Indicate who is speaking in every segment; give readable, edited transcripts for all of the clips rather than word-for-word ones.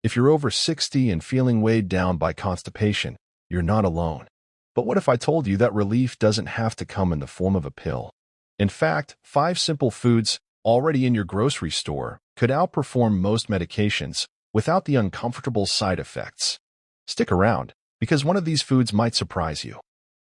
Speaker 1: If you're over 60 and feeling weighed down by constipation, you're not alone. But what if I told you that relief doesn't have to come in the form of a pill? In fact, 5 simple foods already in your grocery store could outperform most medications without the uncomfortable side effects. Stick around, because one of these foods might surprise you.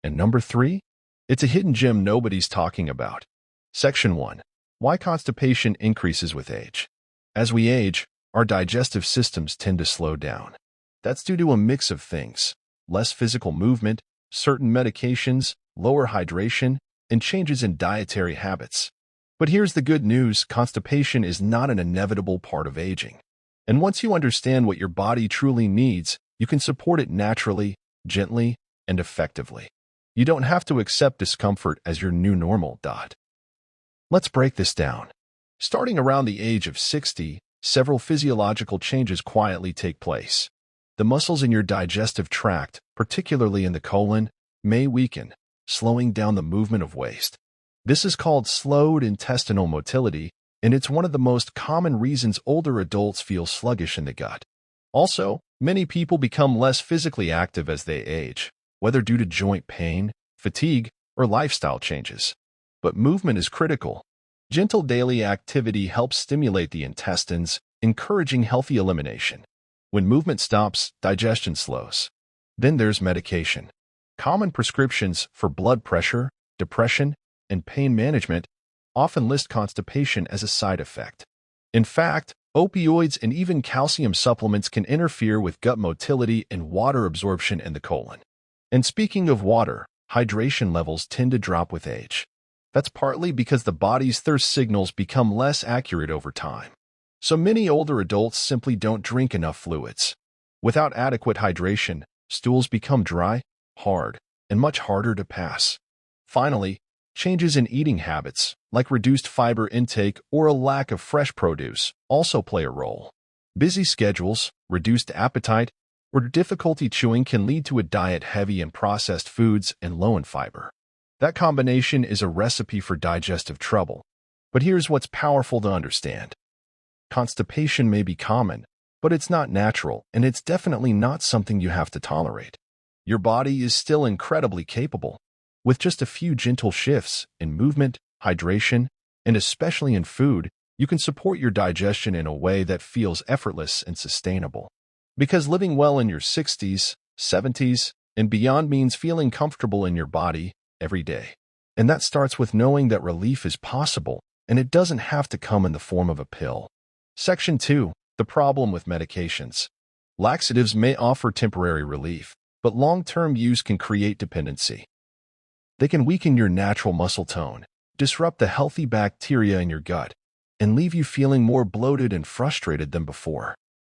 Speaker 1: And number 3? It's a hidden gem nobody's talking about. Section 1. Why constipation increases with age. As we age, our digestive systems tend to slow down. That's due to a mix of things: less physical movement, certain medications, lower hydration, and changes in dietary habits. But here's the good news: constipation is not an inevitable part of aging. And once you understand what your body truly needs, you can support it naturally, gently, and effectively. You don't have to accept discomfort as your new normal. Let's break this down. Starting around the age of 60, several physiological changes quietly take place. The muscles in your digestive tract, particularly in the colon, may weaken, slowing down the movement of waste. This is called slowed intestinal motility, and it's one of the most common reasons older adults feel sluggish in the gut. Also, many people become less physically active as they age, whether due to joint pain, fatigue, or lifestyle changes. But movement is critical. Gentle daily activity helps stimulate the intestines, encouraging healthy elimination. When movement stops, digestion slows. Then there's medication. Common prescriptions for blood pressure, depression, and pain management often list constipation as a side effect. In fact, opioids and even calcium supplements can interfere with gut motility and water absorption in the colon. And speaking of water, hydration levels tend to drop with age. That's partly because the body's thirst signals become less accurate over time. So many older adults simply don't drink enough fluids. Without adequate hydration, stools become dry, hard, and much harder to pass. Finally, changes in eating habits, like reduced fiber intake or a lack of fresh produce, also play a role. Busy schedules, reduced appetite, or difficulty chewing can lead to a diet heavy in processed foods and low in fiber. That combination is a recipe for digestive trouble. But here's what's powerful to understand. Constipation may be common, but it's not natural, and it's definitely not something you have to tolerate. Your body is still incredibly capable. With just a few gentle shifts in movement, hydration, and especially in food, you can support your digestion in a way that feels effortless and sustainable. Because living well in your 60s, 70s, and beyond means feeling comfortable in your body every day. And that starts with knowing that relief is possible, and it doesn't have to come in the form of a pill. Section 2. The problem with medications. Laxatives may offer temporary relief, but long-term use can create dependency. They can weaken your natural muscle tone, disrupt the healthy bacteria in your gut, and leave you feeling more bloated and frustrated than before.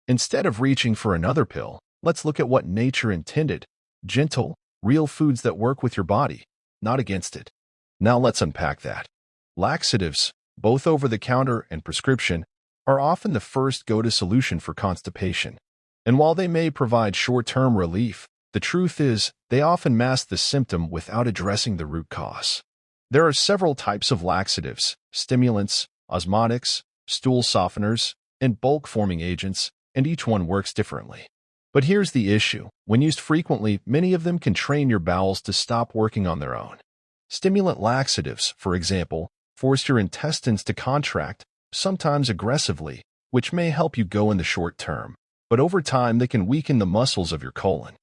Speaker 1: Instead of reaching for another pill, let's look at what nature intended: gentle, real foods that work with your body, not against it. Now let's unpack that. Laxatives, both over-the-counter and prescription, are often the first go-to solution for constipation. And while they may provide short-term relief, the truth is they often mask the symptom without addressing the root cause. There are several types of laxatives: stimulants, osmotics, stool softeners, and bulk-forming agents, and each one works differently. But here's the issue: when used frequently, many of them can train your bowels to stop working on their own. Stimulant laxatives, for example, force your intestines to contract, sometimes aggressively, which may help you go in the short term, but over time they can weaken the muscles of your colon.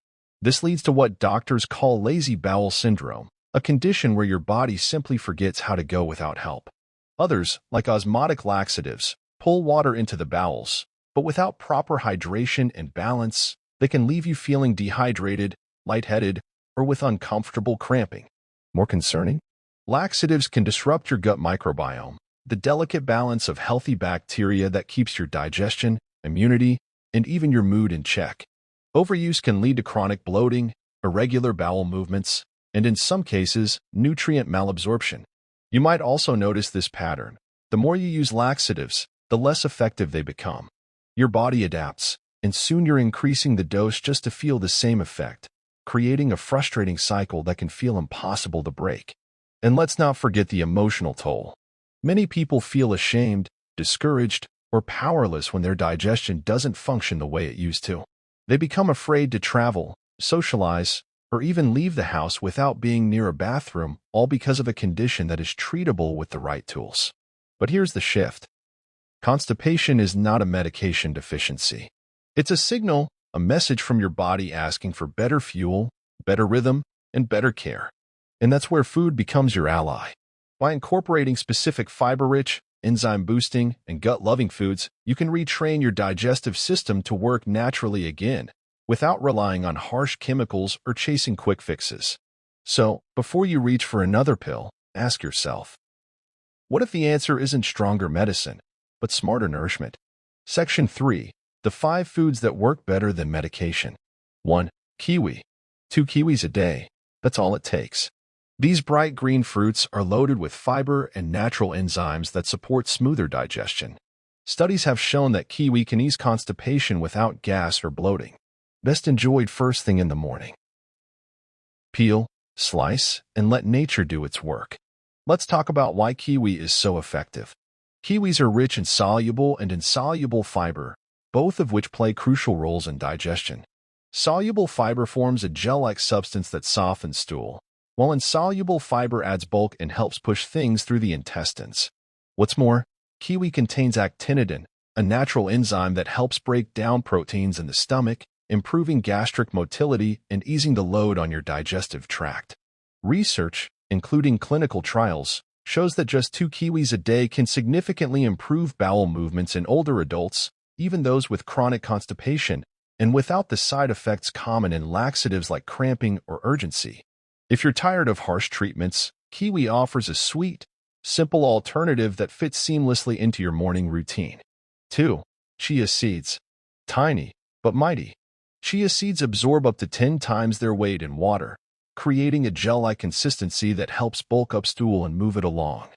Speaker 1: This leads to what doctors call lazy bowel syndrome, a condition where your body simply forgets how to go without help. Others, like osmotic laxatives, pull water into the bowels, but without proper hydration and balance, they can leave you feeling dehydrated, lightheaded, or with uncomfortable cramping. More concerning, laxatives can disrupt your gut microbiome, the delicate balance of healthy bacteria that keeps your digestion, immunity, and even your mood in check. Overuse can lead to chronic bloating, irregular bowel movements, and in some cases, nutrient malabsorption. You might also notice this pattern. The more you use laxatives, the less effective they become. Your body adapts, and soon you're increasing the dose just to feel the same effect, creating a frustrating cycle that can feel impossible to break. And let's not forget the emotional toll. Many people feel ashamed, discouraged, or powerless when their digestion doesn't function the way it used to. They become afraid to travel, socialize, or even leave the house without being near a bathroom, all because of a condition that is treatable with the right tools. But here's the shift. Constipation is not a medication deficiency. It's a signal, a message from your body asking for better fuel, better rhythm, and better care. And that's where food becomes your ally. By incorporating specific fiber-rich, enzyme-boosting, and gut-loving foods, you can retrain your digestive system to work naturally again, without relying on harsh chemicals or chasing quick fixes. So, before you reach for another pill, ask yourself, what if the answer isn't stronger medicine, but smarter nourishment? Section 3. The 5 foods that work better than medication. 1. Kiwi. 2 kiwis a day. That's all it takes. These bright green fruits are loaded with fiber and natural enzymes that support smoother digestion. Studies have shown that kiwi can ease constipation without gas or bloating. Best enjoyed first thing in the morning. Peel, slice, and let nature do its work. Let's talk about why kiwi is so effective. Kiwis are rich in soluble and insoluble fiber, both of which play crucial roles in digestion. Soluble fiber forms a gel-like substance that softens stool, while insoluble fiber adds bulk and helps push things through the intestines. What's more, kiwi contains actinidin, a natural enzyme that helps break down proteins in the stomach, improving gastric motility and easing the load on your digestive tract. Research, including clinical trials, shows that just 2 kiwis a day can significantly improve bowel movements in older adults, even those with chronic constipation, and without the side effects common in laxatives like cramping or urgency. If you're tired of harsh treatments, kiwi offers a sweet, simple alternative that fits seamlessly into your morning routine. 2. Chia seeds. Tiny, but mighty. Chia seeds absorb up to 10 times their weight in water, creating a gel-like consistency that helps bulk up stool and move it along.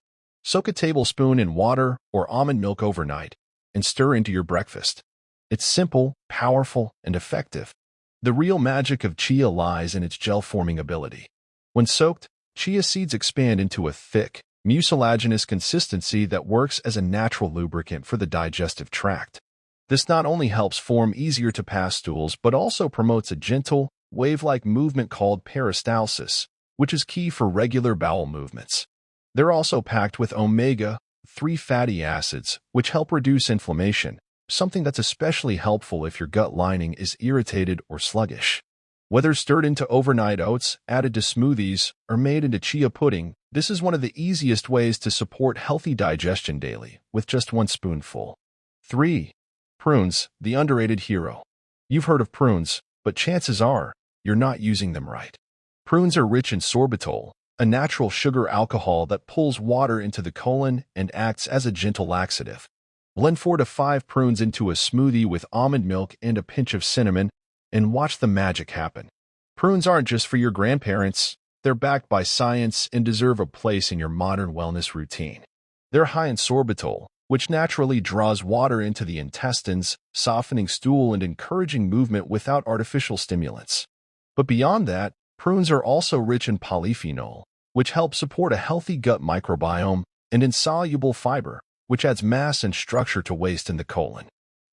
Speaker 1: Soak a tablespoon in water or almond milk overnight and stir into your breakfast. It's simple, powerful, and effective. The real magic of chia lies in its gel-forming ability. When soaked, chia seeds expand into a thick, mucilaginous consistency that works as a natural lubricant for the digestive tract. This not only helps form easier-to-pass stools but also promotes a gentle, wave-like movement called peristalsis, which is key for regular bowel movements. They're also packed with omega-3 fatty acids, which help reduce inflammation, something that's especially helpful if your gut lining is irritated or sluggish. Whether stirred into overnight oats, added to smoothies, or made into chia pudding, this is one of the easiest ways to support healthy digestion daily, with just 1 spoonful. 3. Prunes, the underrated hero. You've heard of prunes, but chances are you're not using them right. Prunes are rich in sorbitol, a natural sugar alcohol that pulls water into the colon and acts as a gentle laxative. Blend 4 to 5 prunes into a smoothie with almond milk and a pinch of cinnamon, and watch the magic happen. Prunes aren't just for your grandparents. They're backed by science and deserve a place in your modern wellness routine. They're high in sorbitol, which naturally draws water into the intestines, softening stool and encouraging movement without artificial stimulants. But beyond that, prunes are also rich in polyphenol, which helps support a healthy gut microbiome, and insoluble fiber, which adds mass and structure to waste in the colon.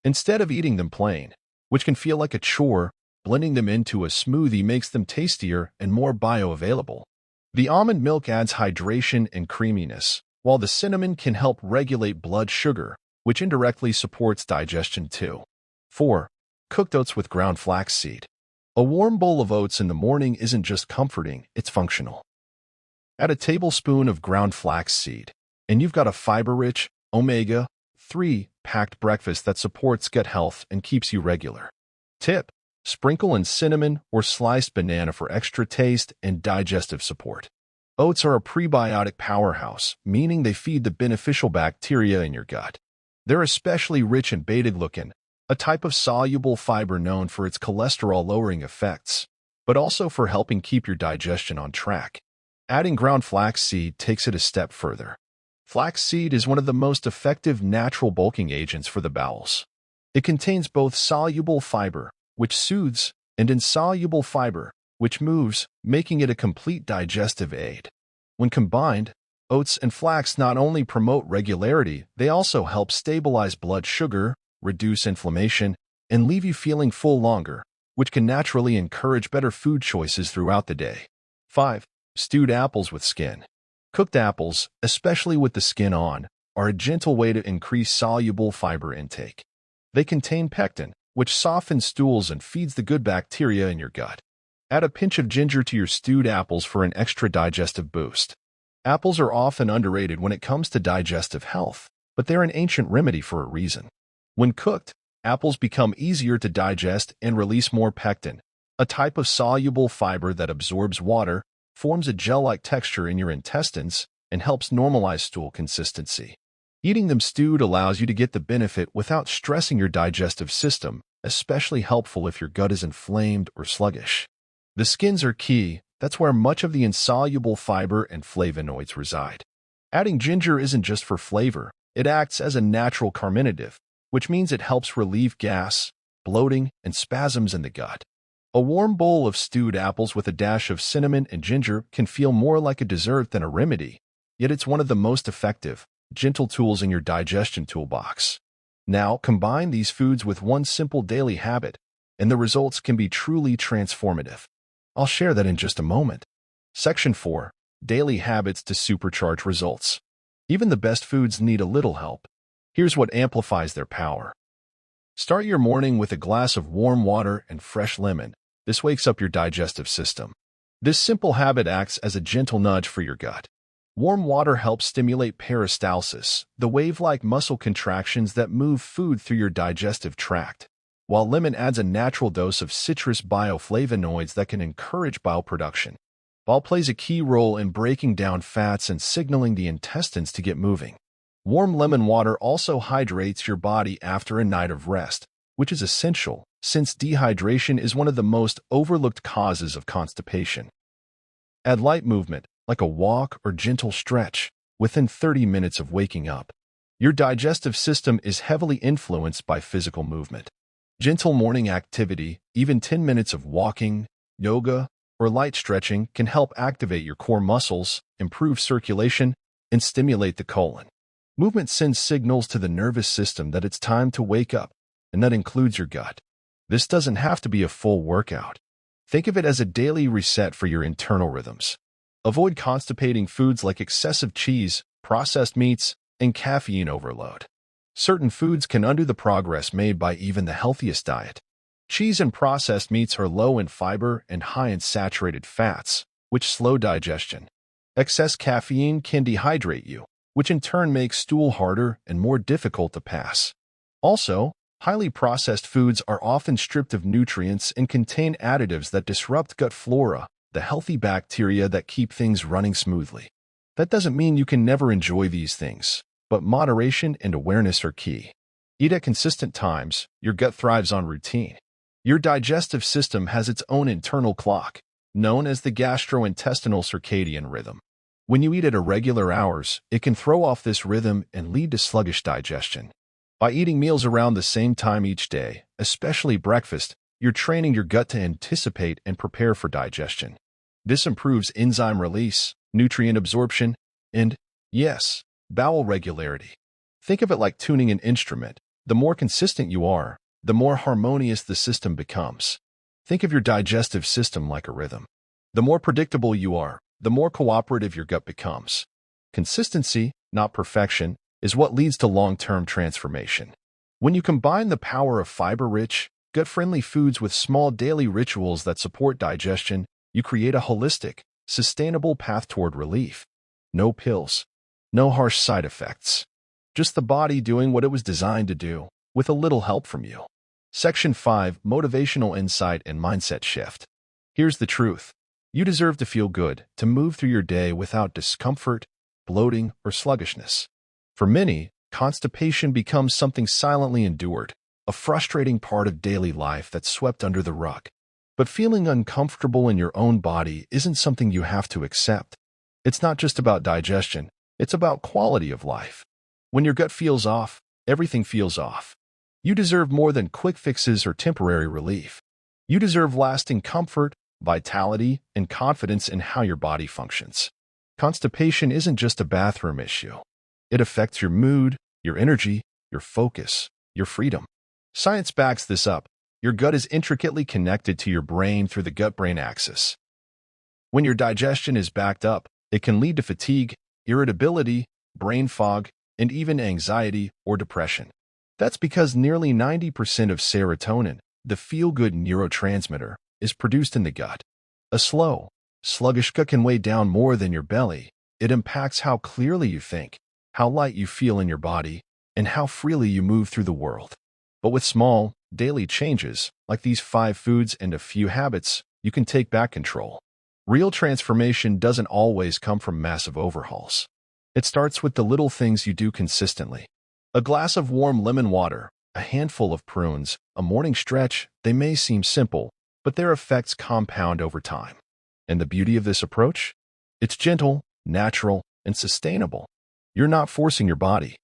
Speaker 1: Instead of eating them plain, which can feel like a chore, blending them into a smoothie makes them tastier and more bioavailable. The almond milk adds hydration and creaminess, while the cinnamon can help regulate blood sugar, which indirectly supports digestion too. 4. Cooked oats with ground flaxseed. A warm bowl of oats in the morning isn't just comforting, it's functional. Add a tablespoon of ground flaxseed, and you've got a fiber-rich, omega-3 packed breakfast that supports gut health and keeps you regular. Tip: sprinkle in cinnamon or sliced banana for extra taste and digestive support. Oats are a prebiotic powerhouse, meaning they feed the beneficial bacteria in your gut. They're especially rich in beta-glucan, a type of soluble fiber known for its cholesterol-lowering effects, but also for helping keep your digestion on track. Adding ground flaxseed takes it a step further. Flaxseed is one of the most effective natural bulking agents for the bowels. It contains both soluble fiber, which soothes, and insoluble fiber, which moves, making it a complete digestive aid. When combined, Oats and flax not only promote regularity, they also help stabilize blood sugar, reduce inflammation, and leave you feeling full longer, which can naturally encourage better food choices throughout the day. 5. Stewed apples with skin. Cooked apples, especially with the skin on, are a gentle way to increase soluble fiber intake. They contain pectin, which softens stools and feeds the good bacteria in your gut. Add a pinch of ginger to your stewed apples for an extra digestive boost. Apples are often underrated when it comes to digestive health, but they're an ancient remedy for a reason. When cooked, apples become easier to digest and release more pectin, a type of soluble fiber that absorbs water, forms a gel-like texture in your intestines, and helps normalize stool consistency. Eating them stewed allows you to get the benefit without stressing your digestive system, especially helpful if your gut is inflamed or sluggish. The skins are key. That's where much of the insoluble fiber and flavonoids reside. Adding ginger isn't just for flavor. It acts as a natural carminative, which means it helps relieve gas, bloating, and spasms in the gut. A warm bowl of stewed apples with a dash of cinnamon and ginger can feel more like a dessert than a remedy, yet it's one of the most effective, gentle tools in your digestion toolbox. Now, combine these foods with one simple daily habit, and the results can be truly transformative. I'll share that in just a moment. Section 4. Daily habits to supercharge results. Even the best foods need a little help. Here's what amplifies their power. Start your morning with a glass of warm water and fresh lemon. This wakes up your digestive system. This simple habit acts as a gentle nudge for your gut. Warm water helps stimulate peristalsis, the wave-like muscle contractions that move food through your digestive tract, while lemon adds a natural dose of citrus bioflavonoids that can encourage bile production. Bile plays a key role in breaking down fats and signaling the intestines to get moving. Warm lemon water also hydrates your body after a night of rest, which is essential since dehydration is one of the most overlooked causes of constipation. Add light movement, like a walk or gentle stretch, within 30 minutes of waking up. Your digestive system is heavily influenced by physical movement. Gentle morning activity, even 10 minutes of walking, yoga, or light stretching can help activate your core muscles, improve circulation, and stimulate the colon. Movement sends signals to the nervous system that it's time to wake up, and that includes your gut. This doesn't have to be a full workout. Think of it as a daily reset for your internal rhythms. Avoid constipating foods like excessive cheese, processed meats, and caffeine overload. Certain foods can undo the progress made by even the healthiest diet. Cheese and processed meats are low in fiber and high in saturated fats, which slow digestion. Excess caffeine can dehydrate you, which in turn makes stool harder and more difficult to pass. Also, highly processed foods are often stripped of nutrients and contain additives that disrupt gut flora, the healthy bacteria that keep things running smoothly. That doesn't mean you can never enjoy these things, but moderation and awareness are key. Eat at consistent times. Your gut thrives on routine. Your digestive system has its own internal clock, known as the gastrointestinal circadian rhythm. When you eat at irregular hours, it can throw off this rhythm and lead to sluggish digestion. By eating meals around the same time each day, especially breakfast, you're training your gut to anticipate and prepare for digestion. This improves enzyme release, nutrient absorption, and, yes, bowel regularity. Think of it like tuning an instrument. The more consistent you are, the more harmonious the system becomes. Think of your digestive system like a rhythm. The more predictable you are, the more cooperative your gut becomes. Consistency, not perfection, is what leads to long-term transformation. When you combine the power of fiber-rich, gut-friendly foods with small daily rituals that support digestion, you create a holistic, sustainable path toward relief. No pills. No harsh side effects. Just the body doing what it was designed to do, with a little help from you. Section 5. Motivational Insight and Mindset Shift. Here's the truth. You deserve to feel good, to move through your day without discomfort, bloating, or sluggishness. For many, constipation becomes something silently endured, a frustrating part of daily life that's swept under the rug. But feeling uncomfortable in your own body isn't something you have to accept. It's not just about digestion. It's about quality of life. When your gut feels off, everything feels off. You deserve more than quick fixes or temporary relief. You deserve lasting comfort, vitality, and confidence in how your body functions. Constipation isn't just a bathroom issue. It affects your mood, your energy, your focus, your freedom. Science backs this up. Your gut is intricately connected to your brain through the gut-brain axis. When your digestion is backed up, it can lead to fatigue, irritability, brain fog, and even anxiety or depression. That's because nearly 90% of serotonin, the feel-good neurotransmitter, is produced in the gut. A slow, sluggish gut can weigh down more than your belly. It impacts how clearly you think, how light you feel in your body, and how freely you move through the world. But with small, daily changes, like these 5 foods and a few habits, you can take back control. Real transformation doesn't always come from massive overhauls. It starts with the little things you do consistently. A glass of warm lemon water, a handful of prunes, a morning stretch. They may seem simple, but their effects compound over time. And the beauty of this approach? It's gentle, natural, and sustainable. You're not forcing your body.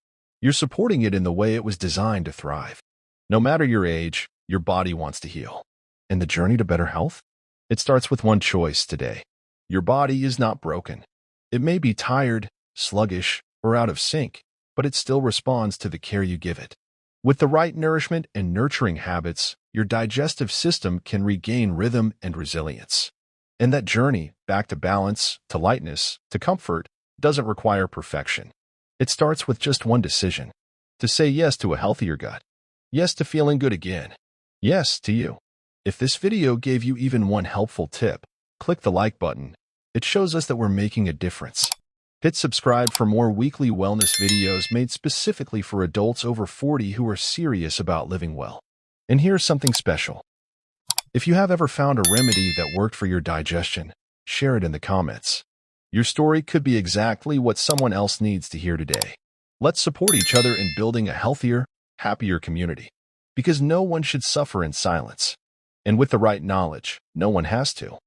Speaker 1: You're supporting it in the way it was designed to thrive. No matter your age, your body wants to heal. And the journey to better health? It starts with one choice today. Your body is not broken. It may be tired, sluggish, or out of sync, but it still responds to the care you give it. With the right nourishment and nurturing habits, your digestive system can regain rhythm and resilience. And that journey, back to balance, to lightness, to comfort, doesn't require perfection. It starts with just one decision: to say yes to a healthier gut. Yes to feeling good again. Yes to you. If this video gave you even one helpful tip, click the like button. It shows us that we're making a difference. Hit subscribe for more weekly wellness videos made specifically for adults over 40 who are serious about living well. And here's something special. If you have ever found a remedy that worked for your digestion, share it in the comments. Your story could be exactly what someone else needs to hear today. Let's support each other in building a healthier, happier community. Because no one should suffer in silence. And with the right knowledge, no one has to.